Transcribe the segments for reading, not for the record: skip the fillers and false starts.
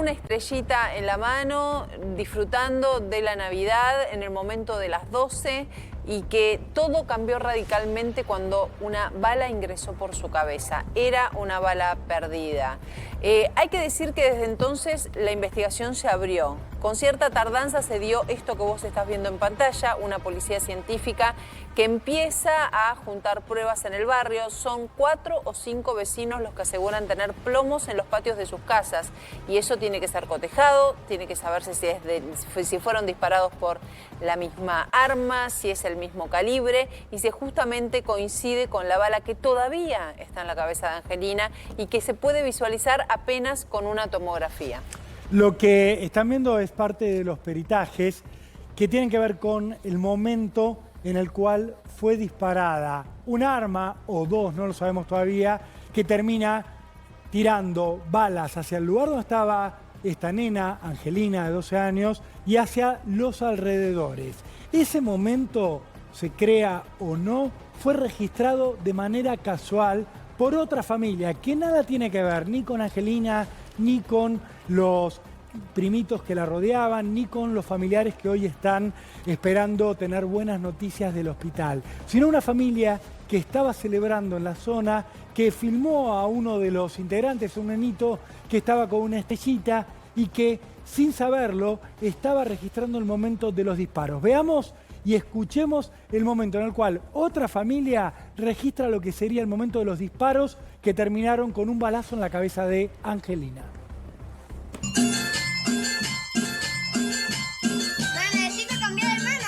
una estrellita en la mano, disfrutando de la Navidad en el momento de las 12 y que todo cambió radicalmente cuando una bala ingresó por su cabeza. Era una bala perdida. Hay que decir que desde entonces la investigación se abrió. Con cierta tardanza se dio esto que vos estás viendo en pantalla, una policía científica que empieza a juntar pruebas en el barrio. Son 4 o 5 vecinos los que aseguran tener plomos en los patios de sus casas y eso tiene que ser cotejado, tiene que saberse si fueron disparados por la misma arma, si es el mismo calibre y si justamente coincide con la bala que todavía está en la cabeza de Angelina y que se puede visualizar apenas con una tomografía. Lo que están viendo es parte de los peritajes que tienen que ver con el momento en el cual fue disparada un arma o dos, no lo sabemos todavía, que termina tirando balas hacia el lugar donde estaba esta nena, Angelina, de 12 años, y hacia los alrededores. Ese momento, se crea o no, fue registrado de manera casual por otra familia que nada tiene que ver ni con Angelina, ni con los primitos que la rodeaban, ni con los familiares que hoy están esperando tener buenas noticias del hospital, sino una familia que estaba celebrando en la zona, que filmó a uno de los integrantes, un nenito que estaba con una estrellita y que, sin saberlo, estaba registrando el momento de los disparos. Veamos y escuchemos el momento en el cual otra familia registra lo que sería el momento de los disparos que terminaron con un balazo en la cabeza de Angelina. Necesito cambiar de mano.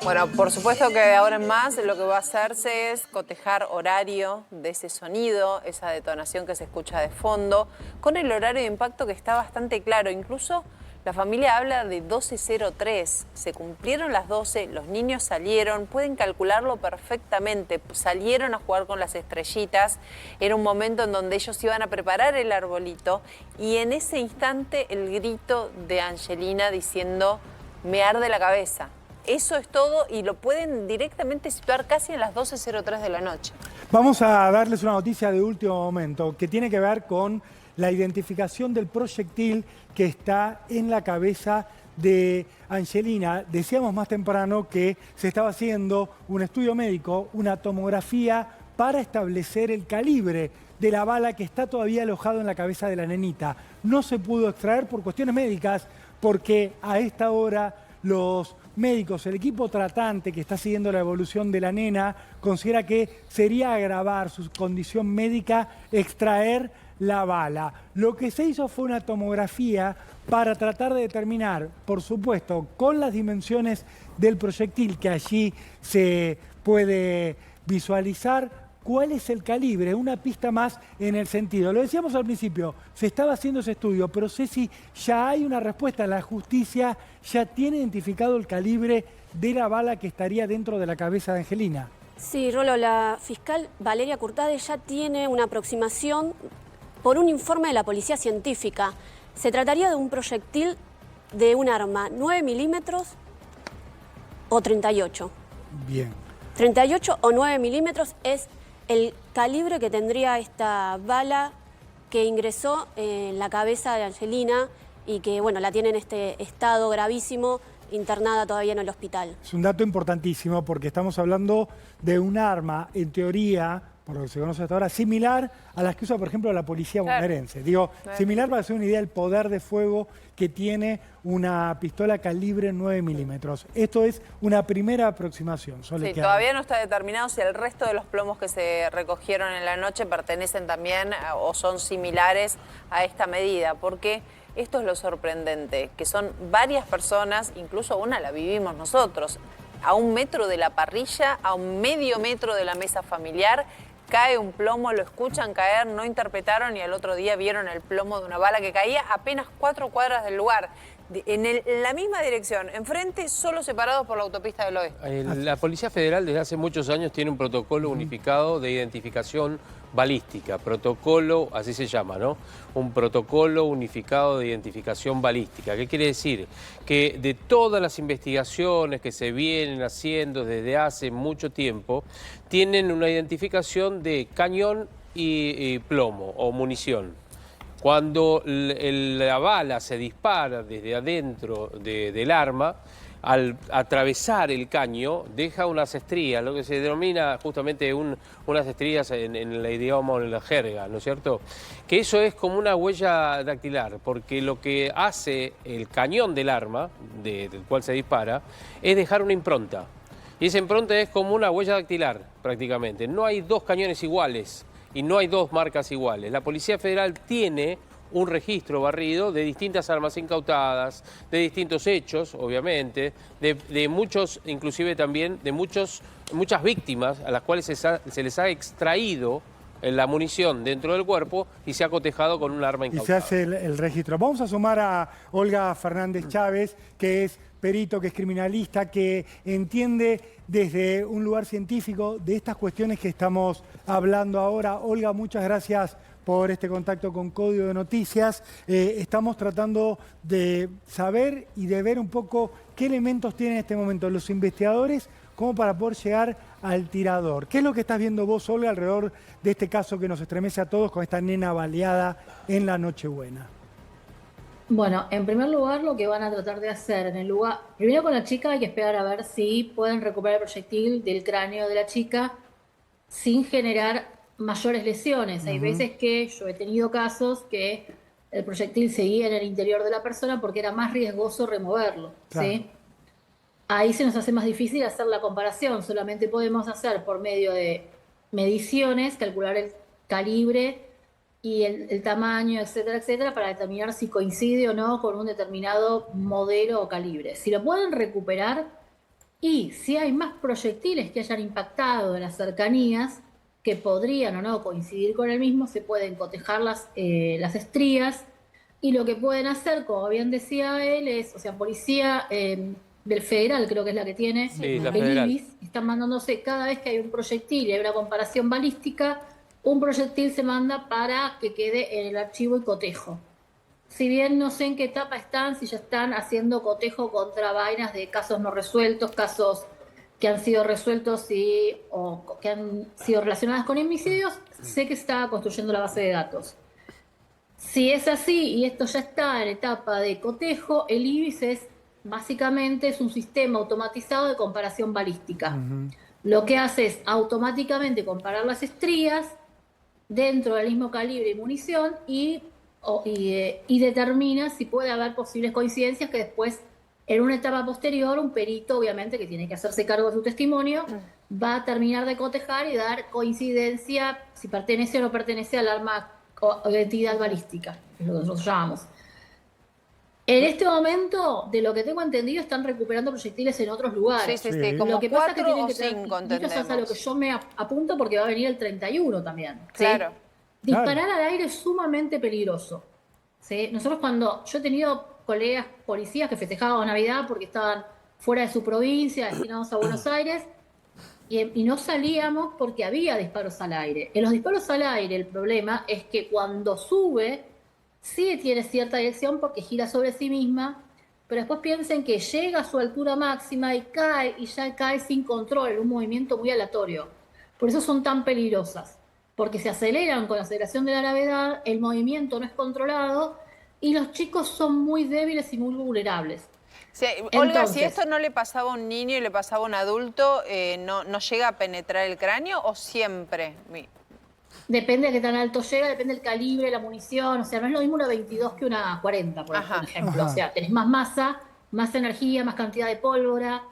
Bueno, por supuesto que de ahora en más lo que va a hacerse es cotejar horario de ese sonido, esa detonación que se escucha de fondo, con el horario de impacto que está bastante claro. Incluso la familia habla de 12:03. Se cumplieron las 12, los niños salieron, pueden calcularlo perfectamente. Salieron a jugar con las estrellitas. Era un momento en donde ellos iban a preparar el arbolito y en ese instante el grito de Angelina diciendo "me arde la cabeza". Eso es todo y lo pueden directamente situar casi en las 12:03 de la noche. Vamos a darles una noticia de último momento que tiene que ver con la identificación del proyectil que está en la cabeza de Angelina. Decíamos más temprano que se estaba haciendo un estudio médico, una tomografía para establecer el calibre de la bala que está todavía alojado en la cabeza de la nenita. No se pudo extraer por cuestiones médicas porque a esta hora los médicos, el equipo tratante que está siguiendo la evolución de la nena, considera que sería agravar su condición médica extraer la bala. Lo que se hizo fue una tomografía para tratar de determinar, por supuesto, con las dimensiones del proyectil que allí se puede visualizar, cuál es el calibre, una pista más en el sentido. Lo decíamos al principio, se estaba haciendo ese estudio, pero Ceci, ya hay una respuesta. La justicia ya tiene identificado el calibre de la bala que estaría dentro de la cabeza de Angelina. Sí, Rolo, la fiscal Valeria Curtade ya tiene una aproximación por un informe de la policía científica. Se trataría de un proyectil de un arma 9 milímetros o 38. Bien. 38 o 9 milímetros es el calibre que tendría esta bala que ingresó en la cabeza de Angelina y que, bueno, la tiene en este estado gravísimo, internada todavía en el hospital. Es un dato importantísimo porque estamos hablando de un arma, en teoría, por lo que se conoce hasta ahora, similar a las que usa, por ejemplo, la policía bonaerense. Digo, similar para hacer una idea del poder de fuego que tiene una pistola calibre 9 milímetros. Esto es una primera aproximación. Sí, todavía no está determinado si el resto de los plomos que se recogieron en la noche pertenecen también o son similares a esta medida, porque esto es lo sorprendente, que son varias personas, incluso una la vivimos nosotros, a 1 metro de la parrilla, a 1/2 metro de la mesa familiar, cae un plomo, lo escuchan caer, no interpretaron y al otro día vieron el plomo de una bala que caía apenas 4 cuadras del lugar. en la misma dirección, enfrente, solo separados por la autopista del oeste. La Policía Federal desde hace muchos años tiene un protocolo unificado de identificación balística, protocolo, así se llama, ¿no? Un protocolo unificado de identificación balística. ¿Qué quiere decir? Que de todas las investigaciones que se vienen haciendo desde hace mucho tiempo, tienen una identificación de cañón y plomo o munición. Cuando la bala se dispara desde adentro del arma, al atravesar el caño, deja unas estrías, lo que se denomina justamente unas estrías en el idioma o en la jerga, ¿no es cierto? Que eso es como una huella dactilar, porque lo que hace el cañón del arma, del cual se dispara, es dejar una impronta. Y esa impronta es como una huella dactilar, prácticamente. No hay dos cañones iguales y no hay dos marcas iguales. La Policía Federal tiene un registro barrido de distintas armas incautadas, de distintos hechos, obviamente, de muchos, inclusive también de muchas víctimas a las cuales se les ha extraído la munición dentro del cuerpo y se ha cotejado con un arma incautada. Y se hace el registro. Vamos a sumar a Olga Fernández Chávez, que es perito, que es criminalista, que entiende desde un lugar científico de estas cuestiones que estamos hablando ahora. Olga, muchas gracias por este contacto con Código de Noticias. Estamos tratando de saber y de ver un poco qué elementos tienen en este momento los investigadores como para poder llegar al tirador. ¿Qué es lo que estás viendo vos, Olga, alrededor de este caso que nos estremece a todos con esta nena baleada en la Nochebuena? Bueno, en primer lugar, lo que van a tratar de hacer en el lugar... Primero con la chica hay que esperar a ver si pueden recuperar el proyectil del cráneo de la chica sin generar mayores lesiones. Hay veces que yo he tenido casos que el proyectil seguía en el interior de la persona porque era más riesgoso removerlo, Claro. ¿sí? Ahí se nos hace más difícil hacer la comparación. Solamente podemos hacer por medio de mediciones, calcular el calibre y el tamaño, etcétera, etcétera, para determinar si coincide o no con un determinado modelo o calibre. Si lo pueden recuperar y si hay más proyectiles que hayan impactado en las cercanías, que podrían o no coincidir con el mismo, se pueden cotejar las estrías, y lo que pueden hacer, como bien decía él, es, o sea, policía del federal, creo que es la que tiene, Sí, la el federal. IBIS, están mandándose cada vez que hay un proyectil y hay una comparación balística, un proyectil se manda para que quede en el archivo y cotejo. Si bien no sé en qué etapa están, si ya están haciendo cotejo contra vainas de casos no resueltos, casos que han sido resueltos o que han sido relacionadas con homicidios, sé que se está construyendo la base de datos. Si es así y esto ya está en etapa de cotejo, el IBIS básicamente es un sistema automatizado de comparación balística. Lo que hace es automáticamente comparar las estrías dentro del mismo calibre y munición y determina si puede haber posibles coincidencias que después, en una etapa posterior, un perito, obviamente, que tiene que hacerse cargo de su testimonio, va a terminar de cotejar y dar coincidencia si pertenece o no pertenece al arma o identidad balística, es lo que nosotros llamamos. En este momento, de lo que tengo entendido, están recuperando proyectiles en otros lugares. Sí, Sí. como Lo que pasa es que 4 tienen o que tener 5, distintos, es a lo que yo me apunto porque va a venir el 31 también. ¿sí? Claro. Disparar al aire es sumamente peligroso. ¿sí? Yo he tenido colegas policías que festejaban Navidad porque estaban fuera de su provincia, destinados a Buenos Aires, y no salíamos porque había disparos al aire. En los disparos al aire el problema es que cuando sube, sí tiene cierta dirección porque gira sobre sí misma, pero después piensen que llega a su altura máxima y ya cae sin control, en un movimiento muy aleatorio. Por eso son tan peligrosas, porque se aceleran con la aceleración de la gravedad, el movimiento no es controlado y los chicos son muy débiles y muy vulnerables. Sí, Olga, Entonces, si esto no le pasaba a un niño y le pasaba a un adulto, ¿no llega a penetrar el cráneo o siempre? depende de qué tan alto llega, depende del calibre, la munición, o sea, no es lo mismo una 22 que una 40, por Ajá. ejemplo. Ajá. O sea, tenés más masa, más energía, más cantidad de pólvora.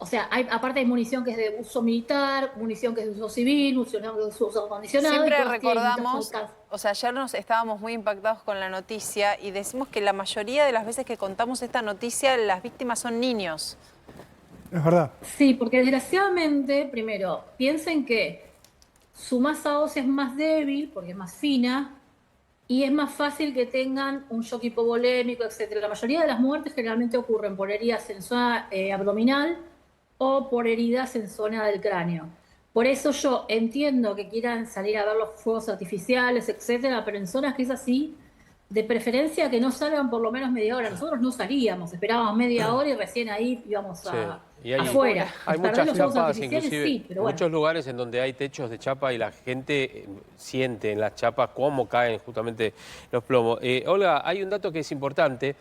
O sea, aparte hay munición que es de uso militar, munición que es de uso civil, munición que es de uso acondicionado. Siempre y todas tienen recordamos, distintos alcances. o sea, ayer estábamos muy impactados con la noticia y decimos que la mayoría de las veces que contamos esta noticia, las víctimas son niños. Es verdad. Sí, porque desgraciadamente, primero, piensen que su masa ósea es más débil porque es más fina y es más fácil que tengan un shock hipovolémico, etc. La mayoría de las muertes generalmente ocurren por heridas en zona abdominal o por heridas en zona del cráneo. Por eso yo entiendo que quieran salir a ver los fuegos artificiales, etcétera, pero en zonas que es así, de preferencia que no salgan por lo menos media hora. Nosotros no salíamos, esperábamos media hora y recién ahí íbamos Y hay, afuera. hay Para ver muchas los fuegos chapas, artificiales, inclusive, sí, pero bueno. muchos lugares en donde hay techos de chapa y la gente siente en las chapas cómo caen justamente los plomos. Olga, hay un dato que es importante.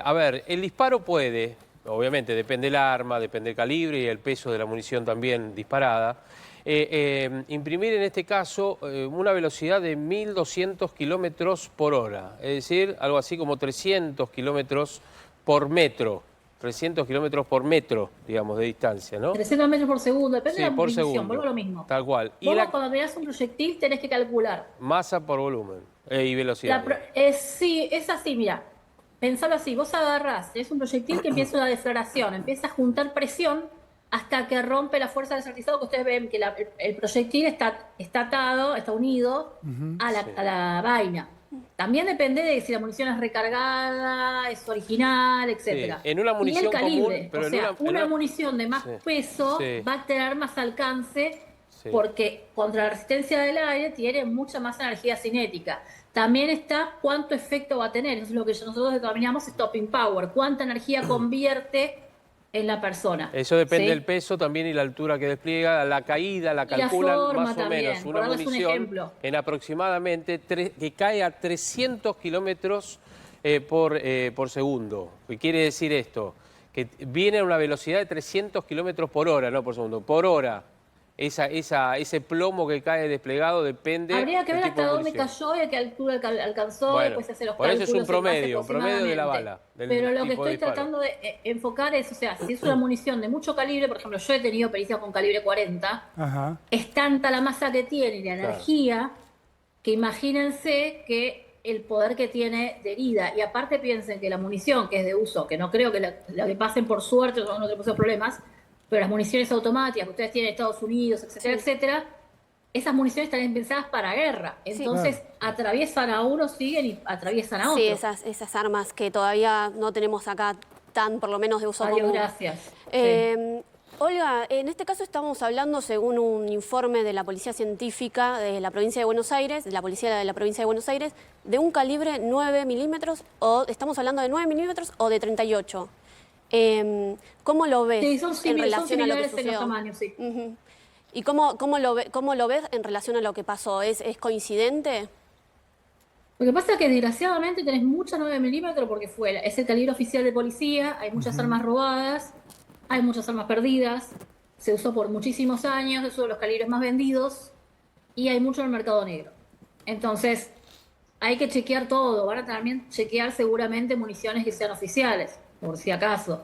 A ver, el disparo puede, obviamente depende del arma, depende del calibre y el peso de la munición también disparada, imprimir en este caso una velocidad de 1.200 kilómetros por hora, es decir, algo así como 300 kilómetros por metro. 300 kilómetros por metro, digamos, de distancia, ¿no? 300 metros por segundo, depende de la por munición, segundo. vuelvo a lo mismo. Tal cual. Vos cuando mirás un proyectil tenés que calcular. Masa por volumen y velocidad. Sí, es así, mira. Pensalo así, vos agarrás, es un proyectil que empieza una deflagración, empieza a juntar presión hasta que rompe la fuerza del desertizado, que ustedes ven que el proyectil está atado, está unido a la vaina. También depende de si la munición es recargada, es original, etcétera. Sí, en una munición y el calibre, común, pero o sea, una munición de más peso Sí. va a tener más alcance porque contra la resistencia del aire tiene mucha más energía cinética. También está cuánto efecto va a tener, eso es lo que nosotros denominamos stopping power, cuánta energía convierte en la persona. Eso depende ¿sí? del peso también y la altura que despliega, la caída, la Y la calculan forma más o también, menos. por Una darles un munición ejemplo. en aproximadamente que cae a 300 kilómetros por segundo. ¿Qué quiere decir esto? Que viene a una velocidad de 300 kilómetros por hora, no por segundo, por hora. Ese plomo que cae desplegado depende. Habría que ver del hasta tipo de dónde munición. cayó y a qué altura alcanzó, Bueno, después se hace los por eso cálculos. es un en base promedio de la aproximadamente. bala. Del Pero lo que tipo de estoy disparo. tratando de enfocar es, o sea, si es una munición de mucho calibre, por ejemplo, yo he tenido pericias con calibre 40, Ajá. es tanta la masa que tiene y la Claro. energía que imagínense que el poder que tiene de herida. Y aparte piensen que la munición que es de uso, que no creo que la que pasen por suerte no tenemos esos problemas, pero las municiones automáticas que ustedes tienen en Estados Unidos, etcétera, etcétera, esas municiones están pensadas para guerra. Entonces atraviesan a uno, siguen y atraviesan a otro. Sí, esas armas que todavía no tenemos acá tan, por lo menos, de uso Mario, común. gracias. Olga, en este caso estamos hablando, según un informe de la Policía Científica de la Provincia de Buenos Aires, de la Policía de la Provincia de Buenos Aires, de un calibre 9 milímetros, o estamos hablando de 9 milímetros o de 38. ¿Cómo lo ves Sí, son en relación a lo que similares en los sucedió? tamaños, sí. Ujú. ¿Y cómo lo ves en relación a lo que pasó? ¿Es coincidente? Lo que pasa es que desgraciadamente tenés muchas 9 milímetros porque es el calibre oficial de policía, hay muchas armas robadas, hay muchas armas perdidas, se usó por muchísimos años, es uno de los calibres más vendidos y hay mucho en el mercado negro. Entonces, hay que chequear todo, van a también chequear seguramente municiones que sean oficiales, por si acaso.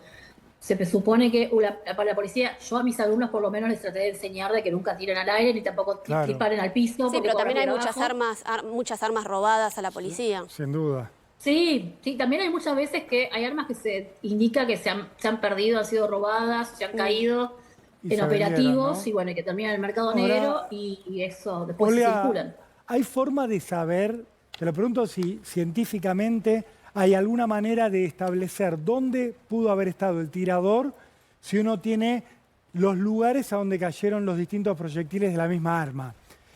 Se supone que para la policía, yo a mis alumnos por lo menos les traté de enseñar de que nunca tiren al aire ni tampoco disparen al piso. Sí, pero también hay corren muchas abajo. muchas armas robadas a la policía. Sin duda. Sí, también hay muchas veces que hay armas que se indica que se han perdido, han sido robadas, se han caído Y en se operativos vendieron, ¿no? y bueno, y que terminan en el mercado Ahora, negro y eso después se Olga, circulan. ¿hay forma de saber, te lo pregunto si científicamente hay alguna manera de establecer dónde pudo haber estado el tirador si uno tiene los lugares a donde cayeron los distintos proyectiles de la misma arma?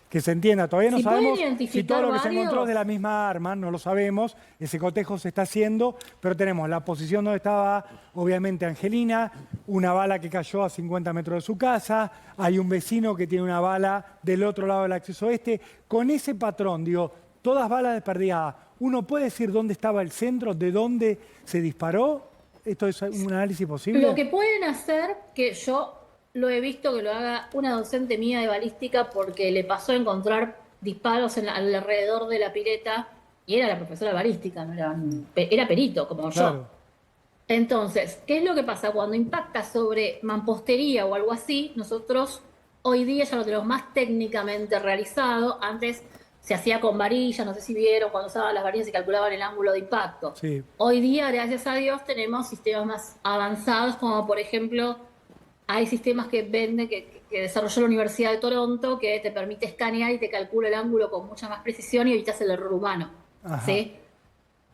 Que se entienda, todavía no Si pueden sabemos si identificar todo lo que se varios. encontró es de la misma arma, no lo sabemos, ese cotejo se está haciendo, pero tenemos la posición donde estaba, obviamente, Angelina, una bala que cayó a 50 metros de su casa, hay un vecino que tiene una bala del otro lado del acceso este. Con ese patrón, digo, todas balas desperdigadas, ¿uno puede decir dónde estaba el centro, de dónde se disparó? ¿Esto es un análisis posible? Lo que pueden hacer, que yo lo he visto que lo haga una docente mía de balística porque le pasó a encontrar disparos alrededor de la pileta y era la profesora de balística, no era perito como Claro. yo. Entonces, ¿qué es lo que pasa? Cuando impacta sobre mampostería o algo así, nosotros hoy día ya lo tenemos más técnicamente realizado. Antes se hacía con varillas, no sé si vieron, cuando usaban las varillas y calculaban el ángulo de impacto. Sí. Hoy día, gracias a Dios, tenemos sistemas más avanzados, como por ejemplo, hay sistemas que venden, que que desarrolló la Universidad de Toronto, que te permite escanear y te calcula el ángulo con mucha más precisión y evitas el error humano. ¿Sí?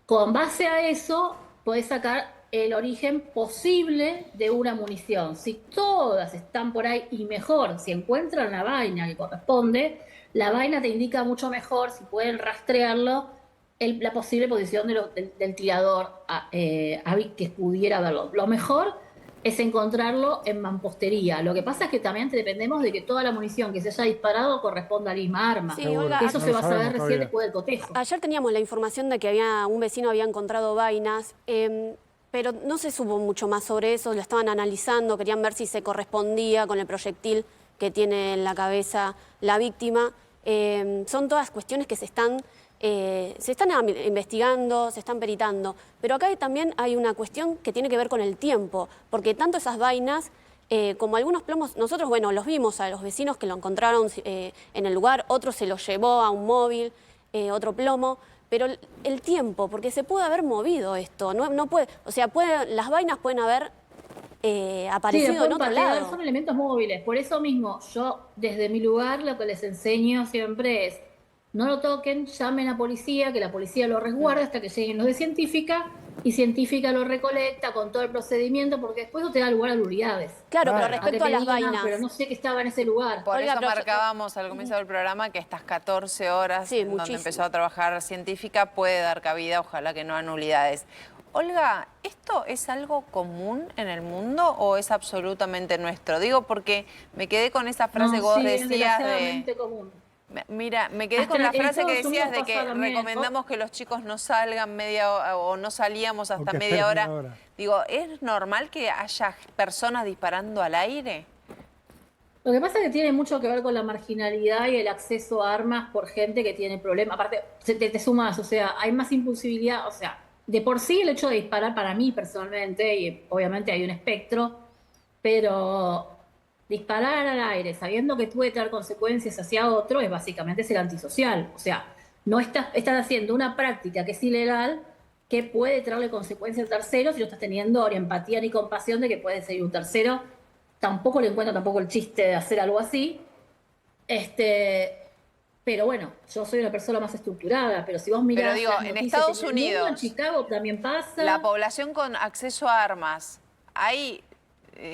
Con base a eso, podés sacar el origen posible de una munición. Si todas están por ahí, y mejor, si encuentran la vaina que corresponde, la vaina te indica mucho mejor, si pueden rastrearlo, la posible posición del tirador que pudiera verlo. Lo mejor es encontrarlo en mampostería. Lo que pasa es que también dependemos de que toda la munición que se haya disparado corresponda a la misma arma. Sí, Olga, que eso no se lo va a saber sabemos recién todavía. después del cotejo. Ayer teníamos la información de que un vecino había encontrado vainas, pero no se supo mucho más sobre eso, lo estaban analizando, querían ver si se correspondía con el proyectil que tiene en la cabeza la víctima. Son todas cuestiones que se están investigando, se están peritando. Pero acá también hay una cuestión que tiene que ver con el tiempo, porque tanto esas vainas como algunos plomos, nosotros, bueno, los vimos a los vecinos que lo encontraron en el lugar, otro se lo llevó a un móvil, otro plomo, pero el tiempo, porque se puede haber movido esto, no puede, o sea, las vainas pueden haber aparecido en otro lado. Son elementos móviles. Por eso mismo, yo desde mi lugar lo que les enseño siempre es: no lo toquen, llamen a policía, que la policía lo resguarde hasta que lleguen los de científica, y científica lo recolecta con todo el procedimiento, porque después no te da lugar a nulidades. Claro, pero Claro. respecto a las digan, vainas. pero no sé que estaba en ese lugar. Por Olga, eso pero- marcábamos al comienzo del programa que estas 14 horas Sí, en donde muchísimo. empezó a trabajar científica puede dar cabida, ojalá que no a nulidades. Olga, ¿esto es algo común en el mundo o es absolutamente nuestro? Digo porque me quedé con esa frase que vos Sí, es decías desgraciadamente de... común. Mira, me quedé Hasta con la en frase que Estados decías Unidos de que pasa también. recomendamos que los chicos no salgan o no salíamos hasta que media esperen hora. media hora. Digo, ¿es normal que haya personas disparando al aire? Lo que pasa es que tiene mucho que ver con la marginalidad y el acceso a armas por gente que tiene problemas. Aparte, te sumas, o sea, hay más impulsividad, o sea, de por sí el hecho de disparar para mí personalmente, y obviamente hay un espectro, pero disparar al aire sabiendo que puede traer consecuencias hacia otro es básicamente ser antisocial. O sea, no estás haciendo una práctica que es ilegal, que puede traerle consecuencias a terceros, y no estás teniendo ni empatía ni compasión de que puede ser un tercero. Tampoco le encuentro tampoco el chiste de hacer algo así. Pero bueno, yo soy una persona más estructurada, pero si vos mirás Pero digo, las en noticias Estados el mundo, Unidos, en Chicago también pasa. La población con acceso a armas, ¿hay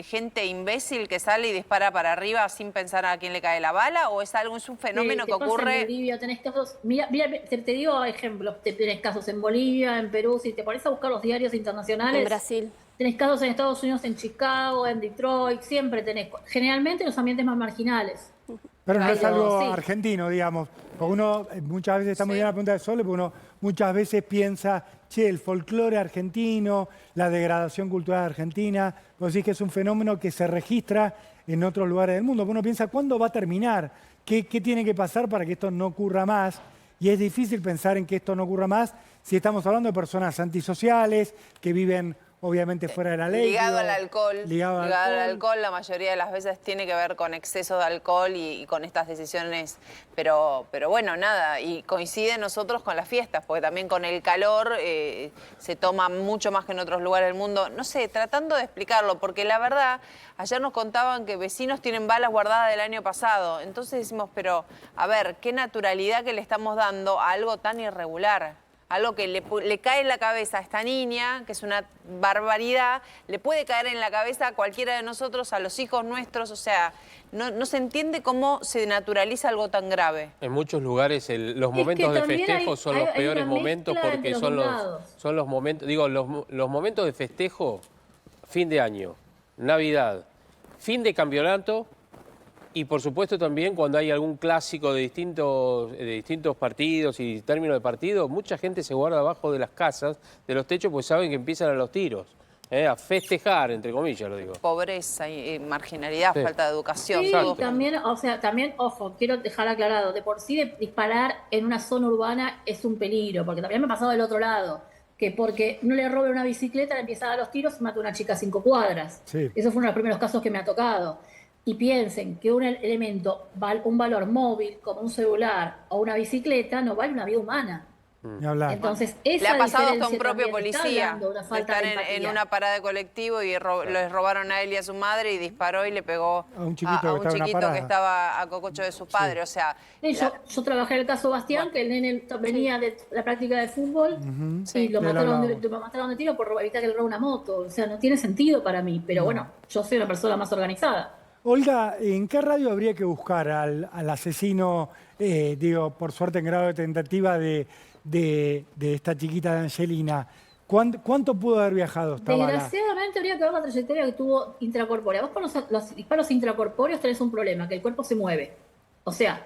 gente imbécil que sale y dispara para arriba sin pensar a quién le cae la bala? ¿O es un fenómeno Te que pasa ocurre? En Bolivia tenés casos, mira, te digo ejemplos, tenés casos en Bolivia, en Perú, si te pones a buscar los diarios internacionales. En Brasil. Tenés casos en Estados Unidos, en Chicago, en Detroit, siempre tenés, generalmente en los ambientes más marginales. Pero no es Pero algo sí. argentino, digamos. Porque uno muchas veces, está muy Sí. bien la pregunta de Sole, porque uno muchas veces piensa, che, el folclore argentino, la degradación cultural argentina, vos decís que es un fenómeno que se registra en otros lugares del mundo. Uno piensa, ¿cuándo va a terminar? ¿Qué tiene que pasar para que esto no ocurra más? Y es difícil pensar en que esto no ocurra más si estamos hablando de personas antisociales, que viven obviamente fuera de la ley. Ligado digo, al alcohol. ligado al al alcohol. alcohol, la mayoría de las veces tiene que ver con exceso de alcohol y con estas decisiones. Pero bueno, nada, y coincide nosotros con las fiestas, porque también con el calor se toma mucho más que en otros lugares del mundo. No sé, tratando de explicarlo, porque la verdad, ayer nos contaban que vecinos tienen balas guardadas del año pasado. Entonces decimos, pero a ver, qué naturalidad que le estamos dando a algo tan irregular. Algo que le cae en la cabeza a esta niña, que es una barbaridad, le puede caer en la cabeza a cualquiera de nosotros, a los hijos nuestros, o sea, no se entiende cómo se naturaliza algo tan grave. En muchos lugares los momentos de también festejo hay- son hay- los hay peores una momentos mezcla porque entre son los dos lados. son los momentos, digo, los momentos de festejo, fin de año, Navidad, fin de campeonato y por supuesto también cuando hay algún clásico de distintos partidos y términos de partido, mucha gente se guarda abajo de las casas, de los techos, pues saben que empiezan a los tiros. A festejar, entre comillas, lo digo. Pobreza y marginalidad, Sí. falta de educación. Sí, todo. y también, o sea, también, ojo, quiero dejar aclarado, de por sí disparar en una zona urbana es un peligro, porque también me ha pasado del otro lado, que porque no le robe una bicicleta, le empieza a dar los tiros y mata a una chica a 5 cuadras. Sí. Esos fueron los primeros casos que me ha tocado. Y piensen que un elemento, un valor móvil, como un celular o una bicicleta, no vale una vida humana. Ni hablar. Entonces, Le esa ha pasado hasta a un diferencia propio también está policía. hablando de una falta Están de en empatía. una parada de colectivo y les robaron a él y a su madre y disparó y le pegó A un chiquito que estaba en una que parada. estaba a cococho de sus padres. O sea, Sí, yo trabajé en el caso Bastián, que el nene venía de la práctica de fútbol Sí. y lo De él hablábamos. mataron de tiro por evitar que le robe una moto. O sea, no tiene sentido para mí, pero bueno, yo soy una persona más organizada. Olga, ¿en qué radio habría que buscar al asesino, digo, por suerte en grado de tentativa de esta chiquita de Angelina? ¿Cuánto pudo haber viajado esta bala? Desgraciadamente habría que ver la trayectoria que tuvo intracorpórea. Vos con los disparos intracorpóreos tenés un problema, que el cuerpo se mueve. O sea,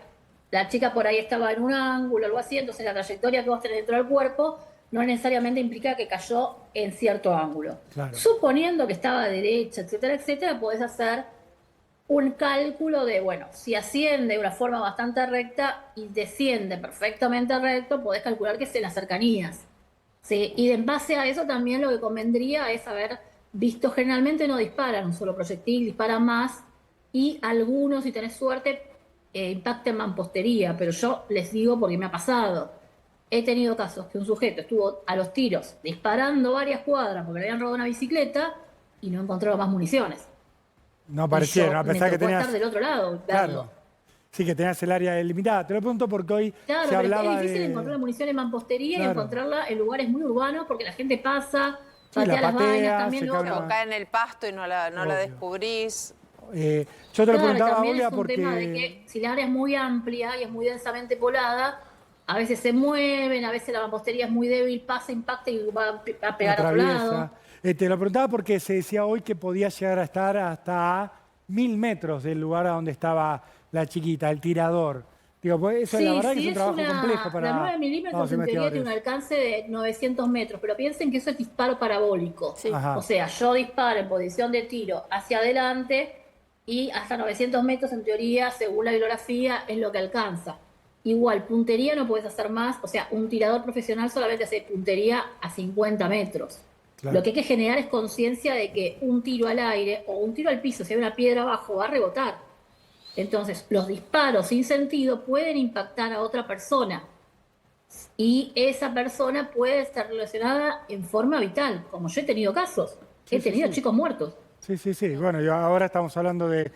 la chica por ahí estaba en un ángulo, algo así, entonces la trayectoria que vos tenés dentro del cuerpo no necesariamente implica que cayó en cierto ángulo. Claro. Suponiendo que estaba derecha, etcétera, podés hacer un cálculo de, bueno, si asciende de una forma bastante recta y desciende perfectamente recto, podés calcular que es en las cercanías. ¿Sí? Y en base a eso también lo que convendría es haber visto, generalmente no disparan un solo proyectil, disparan más, y algunos, si tenés suerte, impactan mampostería, pero yo les digo porque me ha pasado. He tenido casos que un sujeto estuvo a los tiros disparando varias cuadras porque le habían robado una bicicleta y no encontraron más municiones. No aparecieron, a pesar que me tocó tenías... estar del otro lado, verlo. Claro. Sí, que tenías el área delimitada. Te lo pregunto porque hoy Claro, se pero hablaba es difícil de... encontrar la munición en mampostería y Claro. encontrarla en lugares muy urbanos porque la gente pasa, Sí, patea la las patea, vainas, también se luego... cae o cae en el pasto y no la Obvio. descubrís. Yo te lo Claro, preguntaba, también Olga, es un tema de porque... que si la área es muy amplia y es muy densamente poblada, a veces se mueven, a veces la mampostería es muy débil, pasa, impacta y va a pegar a otro lado. atraviesa. Te lo preguntaba porque se decía hoy que podía llegar a estar hasta 1000 metros del lugar a donde estaba la chiquita, el tirador. Digo, pues eso la verdad que es un trabajo complejo para la 9 milímetros los en teoría investigadores. tiene un alcance de 900 metros, pero piensen que eso es disparo parabólico. Sí. Ajá. O sea, yo disparo en posición de tiro hacia adelante y hasta 900 metros en teoría, según la bibliografía, es lo que alcanza. Igual, puntería no puedes hacer más, o sea, un tirador profesional solamente hace puntería a 50 metros. Claro. Lo que hay que generar es conciencia de que un tiro al aire o un tiro al piso, si hay una piedra abajo, va a rebotar. Entonces, los disparos sin sentido pueden impactar a otra persona y esa persona puede estar relacionada en forma vital, como yo he tenido casos. He tenido chicos muertos. Sí. Bueno, ahora estamos hablando de